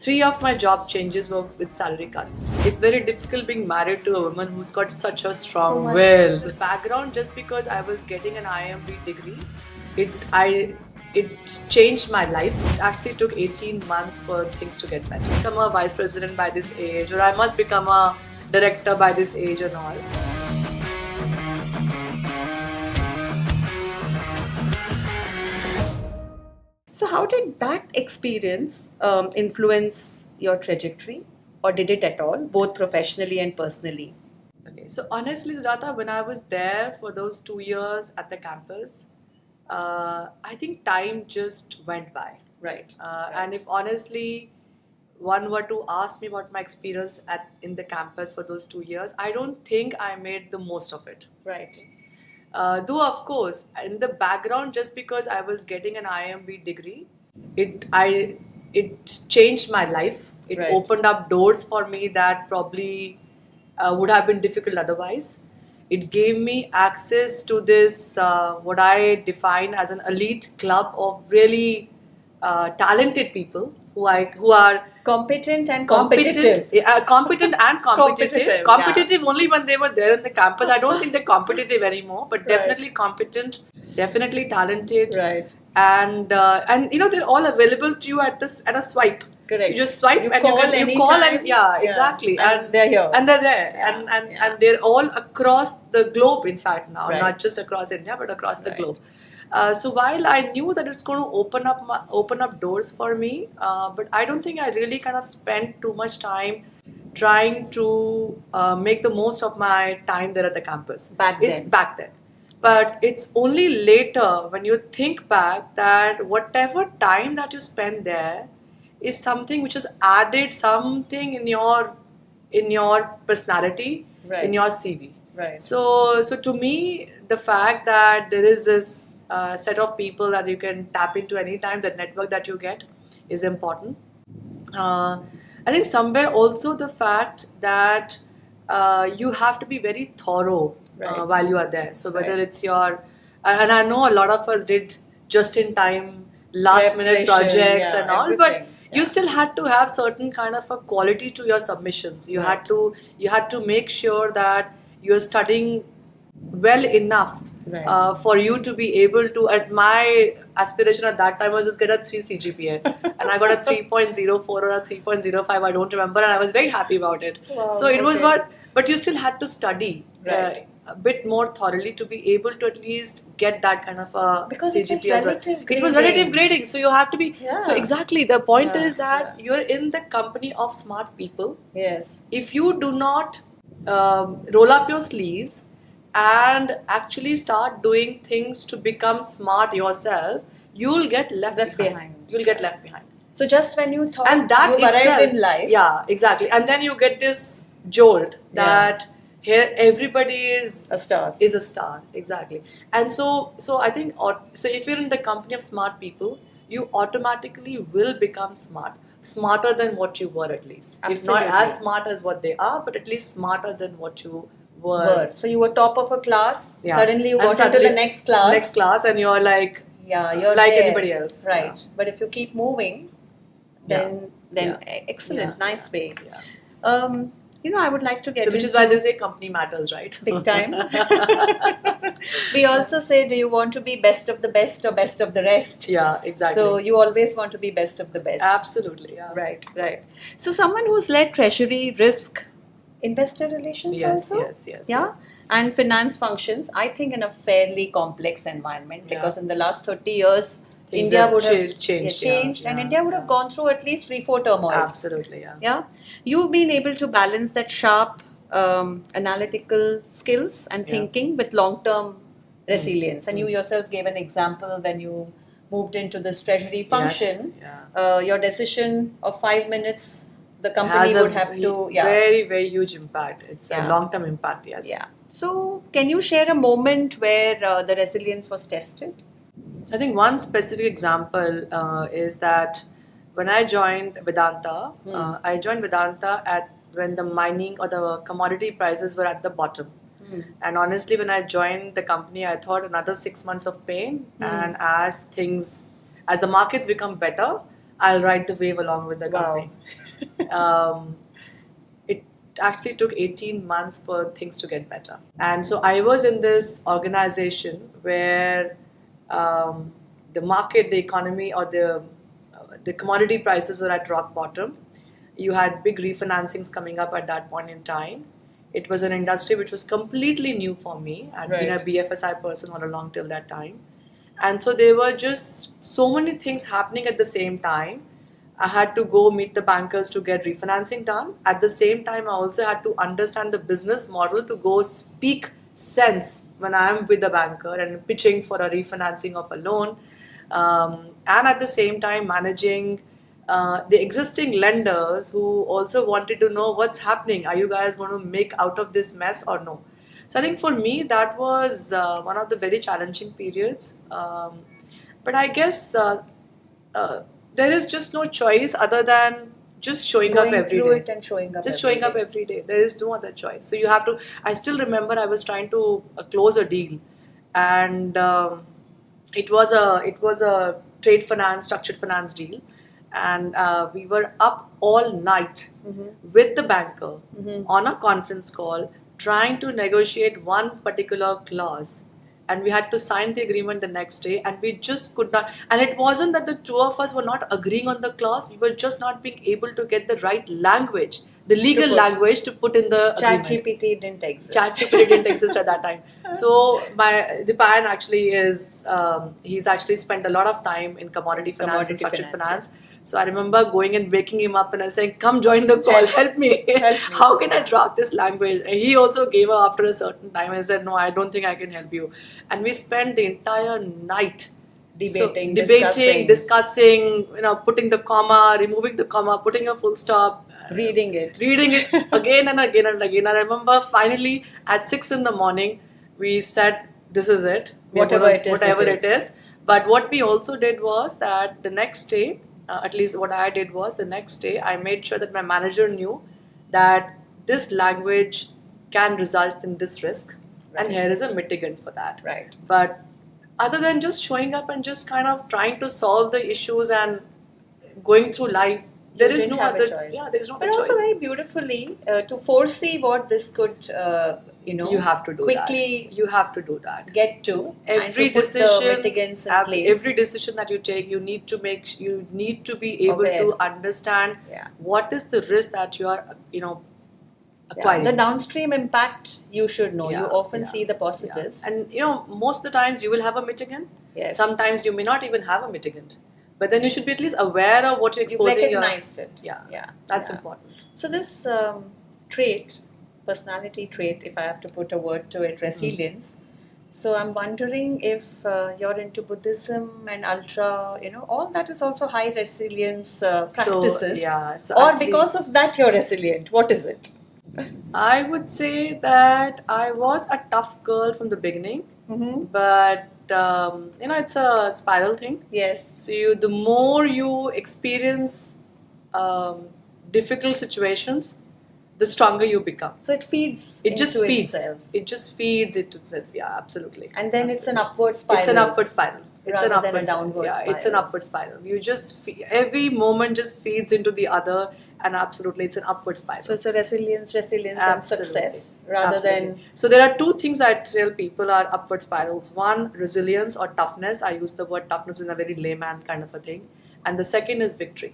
Three of my job changes were with salary cuts. It's very difficult being married to a woman who's got such a strong will. The background, just because I was getting an IMB degree, it changed my life. It actually took 18 months for things to get better. Become a vice president by this age, or I must become a director by this age and all. So how did that experience influence your trajectory, or did it at all, both professionally and personally? Okay, so honestly, Sujata, when I was there for those 2 years at the campus, I think time just went by. Right. And if honestly one were to ask me what my experience in the campus for those 2 years, I don't think I made the most of it. Right. Though of course, in the background, just because I was getting an IMB degree, it changed my life. It Right. opened up doors for me that probably would have been difficult otherwise. It gave me access to this what I define as an elite club of really talented people who are Competent and competitive. competent and competitive. Competitive, Competitive only when they were there in the campus. I don't think they're competitive anymore, but Right. definitely competent, definitely talented, Right. and they're all available to you at a swipe. Correct. You just swipe You and call you anytime. call and Yeah. exactly, And they're here. and they're there, Yeah. and they're all across the globe. In fact, now Right. not just across India, but across the Right. globe. So while I knew that it's going to open up doors for me, but I don't think I really kind of spent too much time trying to make the most of my time there at the campus. It's then. back then. But it's only later when you think back that whatever time that you spend there is something which has added something in your personality, Right. in your CV. Right. So to me, the fact that there is this set of people that you can tap into anytime, the network that you get, is important. I think somewhere also the fact that you have to be very thorough Right. while you are there. So whether Right. it's and I know a lot of us did just in time, last minute Preparation, projects yeah, and all, but everything, you yeah. still had to have certain kind of a quality to your submissions. You Right. had to make sure that you're studying well enough Right. for you to be able to. At my aspiration at that time was just get a 3 CGPA, and I got a 3.04 or a 3.05. I don't remember, and I was very happy about it. Wow, So it was okay. but you still had to study. Right. A bit more thoroughly to be able to at least get that kind of a Because it was CGPA as well. relative It was grading. relative grading, so you have to be. Yeah. So exactly, the point Yeah, is that yeah. you're in the company of smart people. Yes. If you do not roll up your sleeves and actually start doing things to become smart yourself, you'll get left behind. You'll get left behind. So just when you thought And that you've itself, arrived in life, yeah, exactly. And then you get this jolt that here everybody a star. is a star, exactly. And so I think so if you're in the company of smart people, you automatically will become smarter than what you were, at least. If not Absolutely. as smart as what they are, but at least smarter than what you were. So you were top of a class. Yeah. Suddenly you And got into the next class. next class, and you're like, Yeah, you're like there. everybody else. Right. Yeah. But if you keep moving, then excellent, Yeah. nice way. Yeah. I would like to get So which is into why they say company matters, right? big time. We also say, do you want to be best of the best or best of the rest? Yeah, exactly. So you always want to be best of the best. Absolutely, yeah. Right. So someone who's led treasury, risk, investor relations Yes, also? yes. Yeah. And finance functions, I think in a fairly complex environment, Yeah. because in the last 30 years, Things India have would have changed, changed, and yeah, India would have gone through at least 3-4 turmoils. Absolutely, yeah. Yeah. You've been able to balance that sharp analytical skills and Yeah. thinking with long-term resilience. And you yourself gave an example when you moved into this treasury function. Yes, yeah. Your decision of 5 minutes, the company Has a would have to. Yeah. very, very huge impact. It's Yeah. a long-term impact, yes. Yeah. So, can you share a moment where the resilience was tested? I think one specific example is that when I joined Vedanta, I joined Vedanta when the mining or the commodity prices were at the bottom. And honestly, when I joined the company, I thought another 6 months of pain. And as the markets become better, I'll ride the wave along with the Wow. company. It actually took 18 months for things to get better. And so I was in this organization where the market, the economy, or the commodity prices were at rock bottom. You had big refinancings coming up at that point in time. It was an industry which was completely new for me. I'd been a Right. BFSI person all along till that time. And so there were just so many things happening at the same time. I had to go meet the bankers to get refinancing done. At the same time, I also had to understand the business model to go speak sense when I'm with the banker and pitching for a refinancing of a loan. And at the same time, managing the existing lenders who also wanted to know what's happening. Are you guys going to make out of this mess or no? So I think for me, that was one of the very challenging periods. But I guess uh, there is just no choice other than just showing up Going every through day. it and showing up. Just every showing up day. every day. There is no other choice. So you have to. I still remember I was trying to close a deal, and it was a trade finance, structured finance deal, and we were up all night with the banker on a conference call trying to negotiate one particular clause, and we had to sign the agreement the next day, and we just could not. And it wasn't that the two of us were not agreeing on the clause, we were just not being able to get the right language, the legal put. language to put in the agreement. ChatGPT didn't exist. ChatGPT didn't exist at that time. So Dipayan actually he's actually spent a lot of time in commodity finance and Commodity structured finance, finance. So I remember going and waking him up and I was saying, "Come join the call, help me. Help me. How can I drop this language?" And he also gave up after a certain time and said, "No, I don't think I can help you." And we spent the entire night Debating, discussing, putting the comma, removing the comma, putting a full stop, reading it. reading it again and again and again. And I remember finally at 6 in the morning, we said, "This is it. We are Whatever gonna- it is, whatever it it is." But what we also did was that the next day, at least what I did was the next day, I made sure that my manager knew that this language can result in this risk, and Right. here is a mitigant for that. Right. But other than just showing up and just kind of trying to solve the issues and going through life, there You is didn't no have a other choice. Yeah, there is no But other also choice. very beautifully to foresee what this could, You have to do quickly that. You have to do that. get to. Every and to decision, put the mitigants in place. every decision that you take, you need to be able Aware. to understand Yeah. what is the risk that you are, Yeah, acquiring. the downstream impact you should know. You Yeah, often yeah, see the yeah. positives. And most of the times you will have a mitigant. Yes. Sometimes you may not even have a mitigant, but then you should be at least aware of what you're You've exposing. recognized it. Yeah, Yeah. that's yeah. important. So this trait, personality trait, if I have to put a word to it, resilience. So I'm wondering if you're into Buddhism and ultra, all that is also high resilience practices. So Or actually, because of that you're resilient. What is it? I would say that I was a tough girl from the beginning, but it's a spiral thing. Yes. So the more you experience difficult situations, the stronger you become. So it feeds It just into feeds. itself. It just feeds it itself. Yeah, absolutely. And then it's an Absolutely. upward spiral. It's an upward spiral. It's an Rather than a upward spiral. downward Yeah, it's an spiral. upward spiral. You just every moment just feeds into the other, and absolutely, it's an upward spiral. So it's a resilience and Absolutely. success rather Absolutely. than So there are two things I tell people are upward spirals. One, resilience or toughness. I use the word toughness in a very layman kind of a thing. And the second is victory.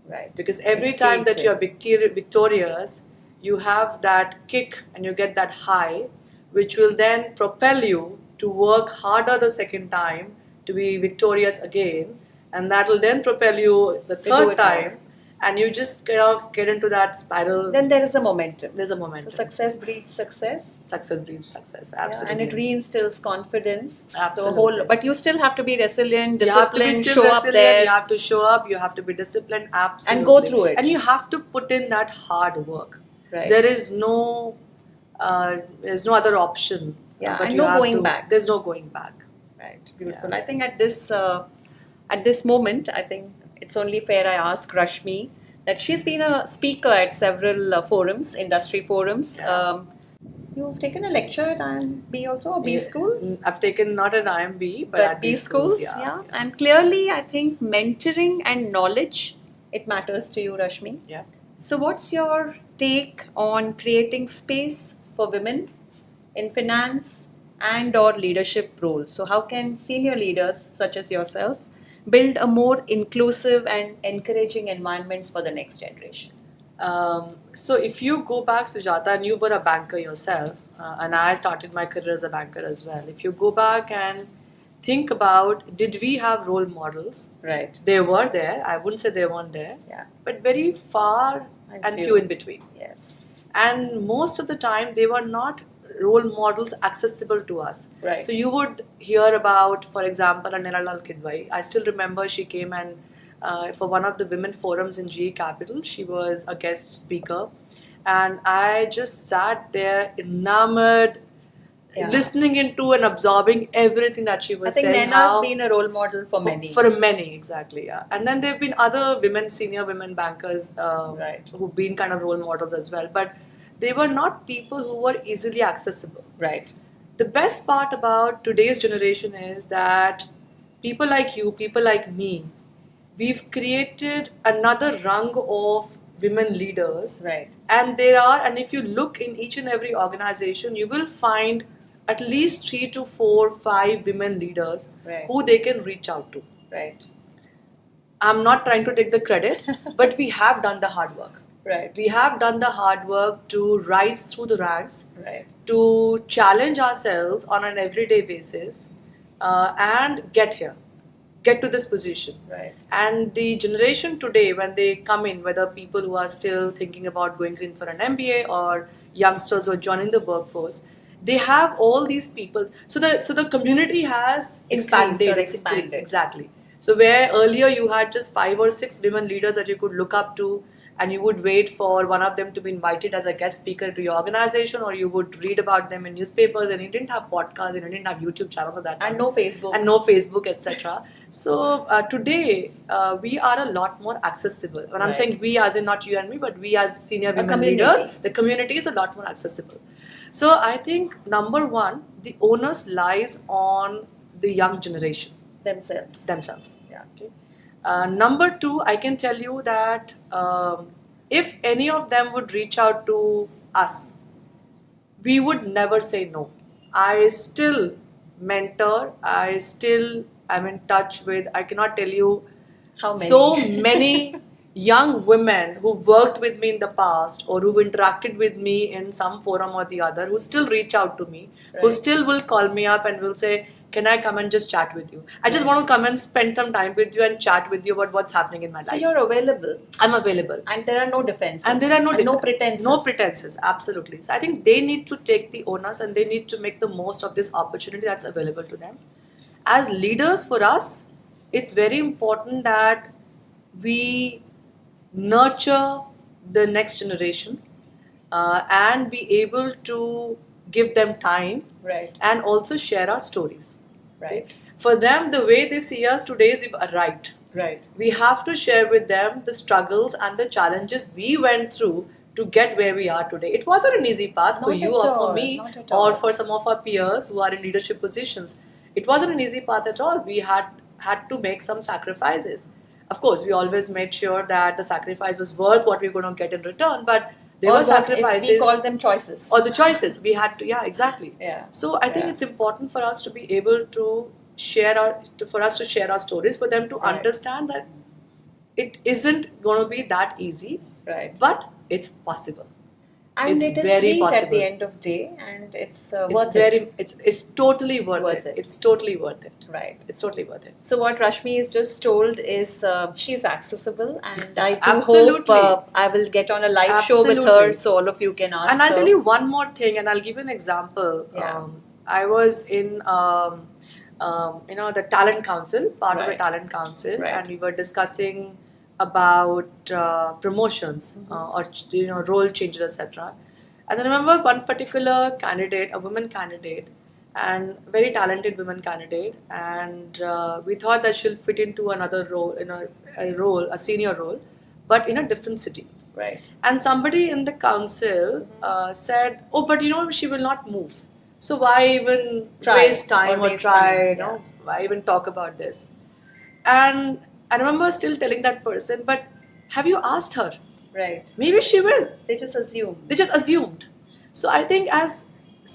right. Because every It time feeds that you in. are victorious, you have that kick and you get that high, which will then propel you to work harder the second time to be victorious again, and that will then propel you the do third it time, and you just kind of get into that spiral. Then there is a momentum. There's a So momentum. success breeds success. Success breeds success. Yeah, Absolutely. and it reinstills confidence. Absolutely. But you still have to be resilient, You have to be disciplined, still show up resilient. there. You have to show up. You have to be disciplined. Absolutely. And go through it. And you have to put in that hard work. Right. There's no other option. Yeah, But and you no have going to- back. There's no going back. Right, beautiful. Yeah. I think at this moment, I think it's only fair I ask Rashmi that she's been a speaker at several forums, industry forums. Yeah. You've taken a lecture at IMB also, or B Yeah, schools? I've taken not an IMB, but But at B B schools, schools, yeah. And clearly, I think mentoring and knowledge, it matters to you, Rashmi. Yeah. So, what's your take on creating space for women in finance and/or leadership roles? So, how can senior leaders such as yourself build a more inclusive and encouraging environments for the next generation? So if you go back, Sujata, and you were a banker yourself, and I started my career as a banker as well. If you go back and think about, did we have role models? Right. They were there. I wouldn't say they weren't there, Yeah. but very far and few in between. Yes. And most of the time, they were not role models accessible to us. Right. So you would hear about, for example, Anila Lal Kidwai. I still remember she came and for one of the women forums in GE Capital, she was a guest speaker, and I just sat there enamored, Yeah. listening into and absorbing everything that she I was think saying. Naina's been a role model for many. For many, exactly, yeah. And then there have been other women, senior women bankers, Right. who've been kind of role models as well. But they were not people who were easily accessible. Right. The best part about today's generation is that people like you, people like me, we've created another rung of women leaders. Right. And there are, and if you look in each and every organization, you will find at least 3 to 4, 5 women leaders Right. who they can reach out to. Right. I'm not trying to take the credit, but we have done the hard work. Right. We have done the hard work to rise through the ranks, Right. to challenge ourselves on an everyday basis, and get here, get to this position. Right. And the generation today, when they come in, whether people who are still thinking about going in for an MBA or youngsters who are joining the workforce, they have all these people. So the community has Increased expanded. or expanded. Exactly. So where earlier you had just 5 or 6 women leaders that you could look up to, and you would wait for one of them to be invited as a guest speaker to your organization, or you would read about them in newspapers, and you didn't have podcasts, and you didn't have YouTube channels at that time. And no Facebook. And no Facebook, etc. So today we are a lot more accessible. When I'm Right. saying we, as in not you and me, but we as senior women community. leaders, the community is a lot more accessible. So I think number one, the onus lies on the young generation Themselves. Yeah. Okay. Number two, I can tell you that if any of them would reach out to us, we would never say no. I still mentor. I still am in touch with. I cannot tell you How many? so many young women who worked with me in the past or who interacted with me in some forum or the other, who still reach out to me, who Right. still will call me up and will say, can I come and just chat with you? I just Right. want to come and spend some time with you and chat with you about what's happening in my So life. you're available, I'm available. and there are no defenses. And there are no no different- pretenses. No pretenses, absolutely. So I think they need to take the onus and they need to make the most of this opportunity that's available to them. As leaders, for us, it's very important that we nurture the next generation and be able to give them time Right. and also share our stories. Right. For them, the way they see us today is we've arrived. Right. We have to share with them the struggles and the challenges we went through to get where we are today. It wasn't an easy path for Not you at or all, for me not at or all. for some of our peers who are in leadership positions. It wasn't an easy path at all. We had to make some sacrifices. Of course, we always made sure that the sacrifice was worth what we were going to get in return, but there were sacrifices. We call them choices. Or the choices we had to, yeah, exactly. Yeah. So I think Yeah. it's important for us to be able to share our stories, for them to Right. understand that it isn't going to be that easy, Right. but it's possible. And It's it is very sweet at possible. the end of day, and it's It's worth very, it. it's totally worth Worth it. it. It's totally worth it. Right. It's totally worth it. So what Rashmi is just told is she's accessible, and I do Absolutely. hope I will get on a live show with her, Absolutely. so all of you can ask And I'll her. tell you one more thing, and I'll give you an example. Yeah. I was in, the talent council, part of the Right. talent council, Right. and we were discussing about promotions or role changes, etc. And I remember one particular candidate, a woman candidate, and very talented woman candidate, and we thought that she'll fit into another role, a senior role, but in a different city. Right. And somebody in the council said, "Oh, but she will not move. So why even waste time or try? Why even talk about this?" And I remember still telling that person, "But have you asked her? Right. Maybe she will." They just assume. They just assumed. So I think as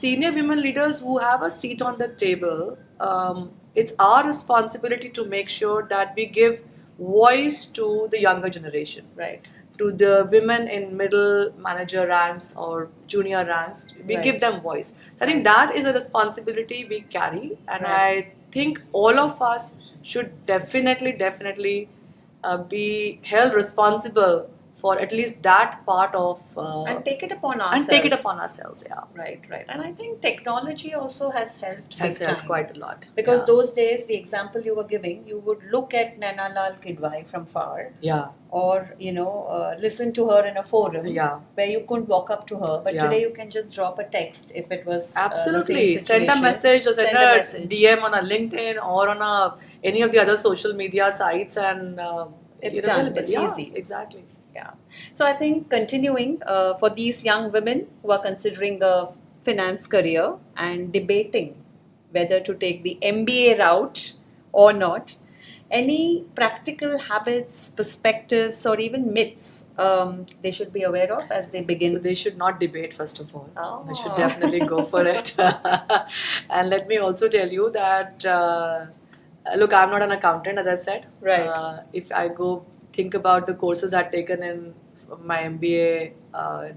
senior women leaders who have a seat on the table, it's our responsibility to make sure that we give voice to the younger generation, Right. to the women in middle manager ranks or junior ranks. We Right. give them voice. So I think Right. that is a responsibility we carry, and Right. I think all of us should definitely be held responsible for at least that part of And take it upon ourselves. and take it upon ourselves. Yeah, Right, right. And I think technology also has helped has big helped time. quite a lot. Because Yeah. those days, the example you were giving, you would look at Naina Lal Kidwai from far, Yeah, or listen to her in a forum, yeah, where you couldn't walk up to her. But Yeah. today you can just drop a text if it was absolutely. the same Send a situation. message or send a message. DM on a LinkedIn or on any of the other social media sites, and It's you're done. available. It's Yeah, easy. Exactly. Yeah. So I think continuing for these young women who are considering a finance career and debating whether to take the MBA route or not, any practical habits, perspectives, or even myths they should be aware of as they begin? So they should not debate, first of all. Oh. They should definitely go for it. And let me also tell you that, look, I'm not an accountant, as I said. Right. If I go think about the courses I've taken in my MBA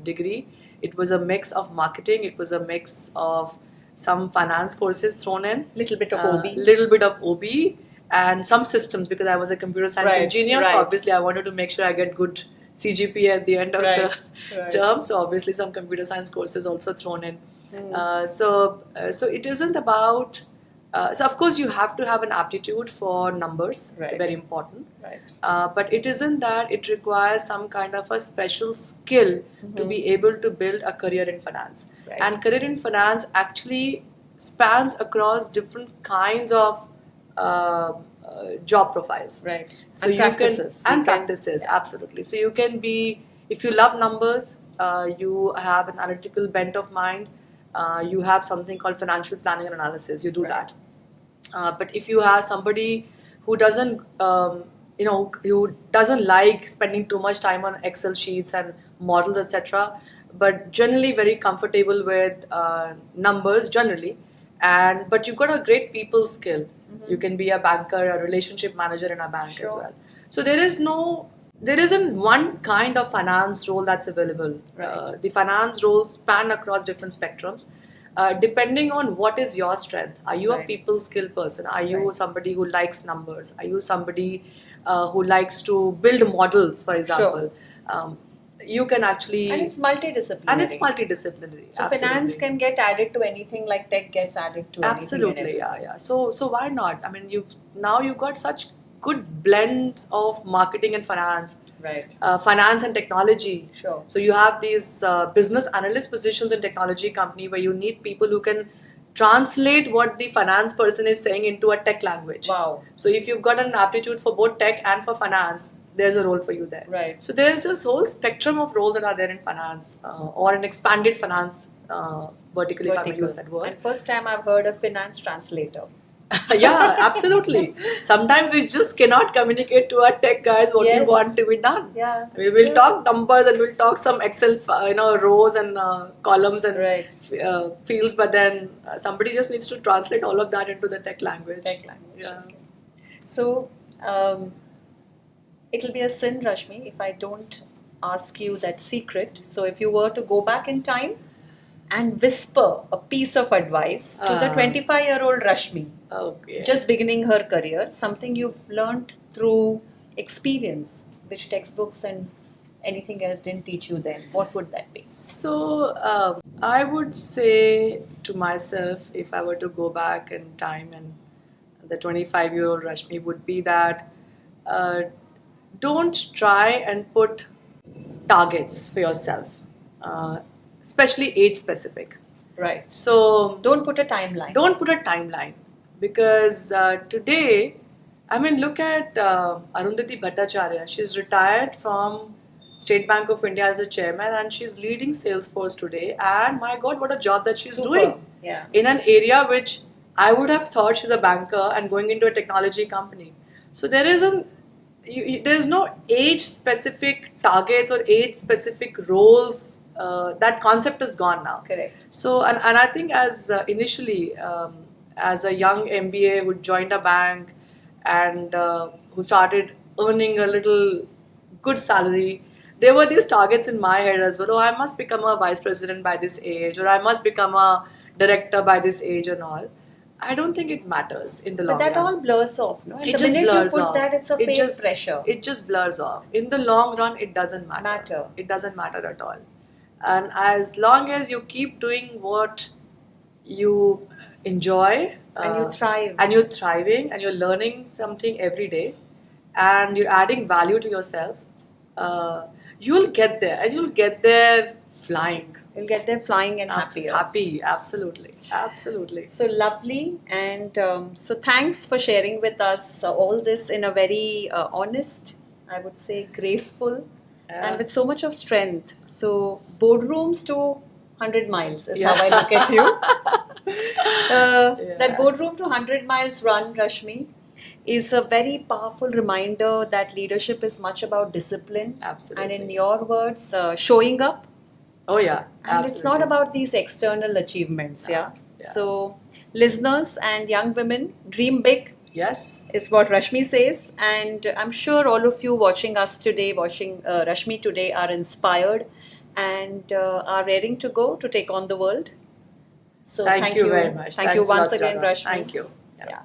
degree, it was a mix of marketing, it was a mix of some finance courses thrown in, Little bit of OB. little bit of OB, and some systems, because I was a computer science Right, engineer. So right. obviously, I wanted to make sure I get good CGPA at the end of Right, the right. term. So obviously, some computer science courses also thrown in. Hmm. So it isn't about. So of course, you have to have an aptitude for numbers. Right. Very important. Right. But it isn't that it requires some kind of a special skill to be able to build a career in finance. Right. And career in finance actually spans across different kinds of job profiles. Right. So And you practices. can You can- practices, absolutely. So you can be, if you love numbers, you have an analytical bent of mind. You have something called financial planning and analysis. You do Right. that. But if you have somebody who doesn't, who doesn't like spending too much time on Excel sheets and models, etc., but generally very comfortable with numbers generally, but you've got a great people skill. You can be a banker, a relationship manager in a bank as Sure. well. So there isn't one kind of finance role that's available. Right. The finance roles span across different spectrums. Depending on what is your strength. Are you a Right. people skill person? Are you Right. somebody who likes numbers? Are you somebody who likes to build models, for example? You can actually. And it's multidisciplinary. And it's multidisciplinary. So absolutely. finance can get added to anything like tech gets added to Absolutely, anything. yeah. So why not? I mean, you've got such good blends of marketing and finance. Right. Finance and technology. Sure. So you have these business analyst positions in technology company where you need people who can translate what the finance person is saying into a tech language. Wow. So if you've got an aptitude for both tech and for finance, there's a role for you there. Right. So there's this whole spectrum of roles that are there in finance, or an expanded finance vertical, if I may use that word. And first time I've heard of finance translator. Yeah, absolutely. Sometimes we just cannot communicate to our tech guys what we Yes. want to be done. Yeah. We will talk numbers and we'll talk some Excel, rows and columns and Right. fields, but then somebody just needs to translate all of that into the tech language. Tech language. Yeah. Okay. So it'll be a sin, Rashmi, if I don't ask you that secret. So if you were to go back in time and whisper a piece of advice to the 25-year-old Rashmi, Okay. just beginning her career, something you've learned through experience, which textbooks and anything else didn't teach you then, what would that be? So I would say to myself, if I were to go back in time, and the 25-year-old Rashmi would be that don't try and put targets for yourself, especially age specific. Right. So Don't put a timeline. don't put a timeline, because today, I mean, look at Arundhati Bhattacharya. She's retired from State Bank of India as a chairman, and she's leading Salesforce today. And my God, what a job that she's Super. doing Yeah. in an area which I would have thought she's a banker and going into a technology company. So there isn't, there's no age-specific targets or age-specific roles. That concept is gone now. Correct. So, and I think as initially, as a young MBA who joined a bank and who started earning a little good salary, there were these targets in my head as well. Oh, I must become a vice president by this age, or I must become a director by this age and all. I don't think it matters in the long But that run. all blurs off, no? And It the just minute you blurs put off. that, it's a It fake just- pressure. It just blurs off. In the long run, it doesn't matter. It doesn't matter at all. And as long as you keep doing what you enjoy And you thrive. and you're thriving and you're learning something every day and you're adding value to yourself, you'll get there, and you'll get there flying. You'll get there flying and happier. Happy, absolutely. So lovely, and so thanks for sharing with us all this in a very honest, I would say, graceful, and with so much of strength. So boardrooms to 100 miles is how I look at you. That boardroom to 100 miles run, Rashmi, is a very powerful reminder that leadership is much about discipline. Absolutely. And in your words, showing up. Oh yeah, And it's not about these external achievements, yeah? So, listeners and young women, dream big. Yes. Is what Rashmi says. And I'm sure all of you watching us today, watching Rashmi today, are inspired and are raring to go to take on the world. So, Thank you very much. Thank you Thanks a lot, once again, Radha. Rashmi. Thank you. Yeah.